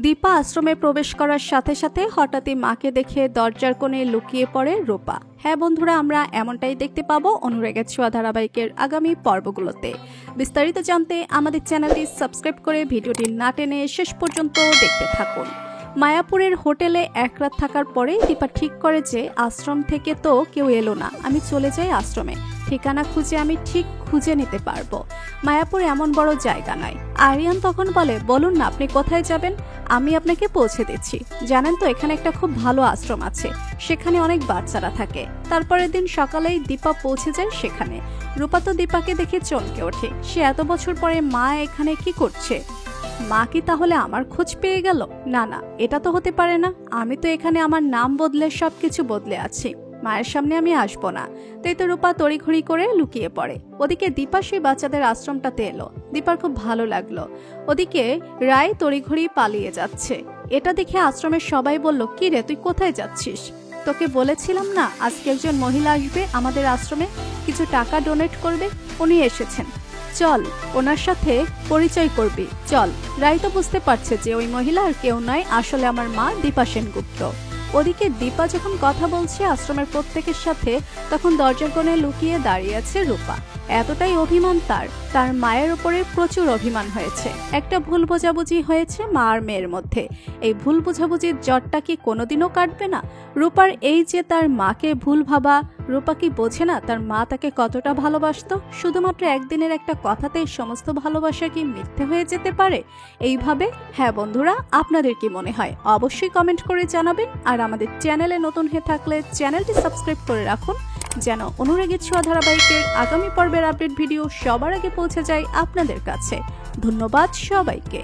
দীপা আশ্রমে প্রবেশ করার সাথে সাথে হঠাৎই মাকে দেখে দরজার কোণে লুকিয়ে পড়ে রূপা। হ্যাঁ বন্ধুরা, আমরা এমনটাই দেখতে পাবো অনুরাগের ছোঁয়া ধারাবাহিকের আগামী পর্বগুলোতে। বিস্তারিত জানতে আমাদের চ্যানেলটি সাবস্ক্রাইব করে ভিডিওটি না টেনে শেষ পর্যন্ত দেখতে থাকুন। মায়াপুরের হোটেলে এক রাত থাকার পরে দীপা ঠিক করে যে আশ্রম থেকে তো কেউ এলো না, আমি চলে যাই আশ্রমে। ঠিকানা খুঁজে আমি ঠিক খুঁজে নিতে পারবো। মায়াপুর এমন বড় জায়গা নয়। আরিয়ান তখন বলে, বলুন না আপনি কোথায় যাবেন, আমি আপনাকে পৌঁছে দিচ্ছি। জানেন তো এখানে একটা খুব ভালো আশ্রম আছে, সেখানে অনেক বাচ্চারা থাকে। তারপরের দিন সকালেই দীপা পৌঁছে যায় সেখানে। রূপা তো দীপাকে দেখে চমকে ওঠে। সে এত বছর পরে মা এখানে কি করছে? মা কি তাহলে আমার খোঁজ পেয়ে গেল? না না, এটা তো হতে পারে না। আমি তো এখানে আমার নাম বদলে সবকিছু বদলে আছি, মায়ের সামনে আমি আসবো না। তাই তো রূপা তড়িঘড়ি করে লুকিয়ে পড়ে। ওদিকে দীপা সেই বাচ্চাদের আশ্রমটাতে এলো। দীপার খুব ভালো লাগলো। ওদিকে রায় তড়িঘড়ি পালিয়ে যাচ্ছে। এটা দেখে আশ্রমের সবাই বলল, কি রে তুই কোথায় যাচ্ছিস? তোকে বলেছিলাম না আজকে একজন মহিলা আসবে আমাদের আশ্রমে, কিছু টাকা ডোনেট করবে। উনি এসেছেন, চল ওনার সাথে পরিচয় করবি চল। রায় তো বুঝতে পারছে যে ওই মহিলা আর কেউ নয়, আসলে আমার মা দীপা সেনগুপ্ত। ওদিকে দীপা যখন কথা বলছে আশ্রমের প্রত্যেকের সাথে, তখন দরজার কোণে লুকিয়ে দাঁড়িয়ে আছে রূপা। এতটাই অভিমান তার মায়ের ওপরে প্রচুর অভিমান হয়েছে। একটা ভুল বোঝাবুঝি হয়েছে মা আর মেয়ের মধ্যে। এই ভুল বোঝাবুঝির জটটা কি কোনোদিনও কাটবে না? রূপার এই যে তার মাকে ভুল ভাবা, রূপা কি বোঝে না তার মা তাকে কতটা ভালোবাসতো? শুধুমাত্র একদিনের একটা কথাতেই সমস্ত ভালোবাসা কি মিথ্যে হয়ে যেতে পারে এইভাবে? হ্যাঁ বন্ধুরা, আপনাদের কি মনে হয় অবশ্যই কমেন্ট করে জানাবেন। আর আমাদের চ্যানেলে নতুন হয়ে থাকলে চ্যানেলটি সাবস্ক্রাইব করে রাখুন, যেন অনুরাগের ছোঁয়া ধারাবাহিকের আগামী পর্বের আপডেট ভিডিও সবার আগে পৌঁছে যায় আপনাদের কাছে। ধন্যবাদ সবাইকে।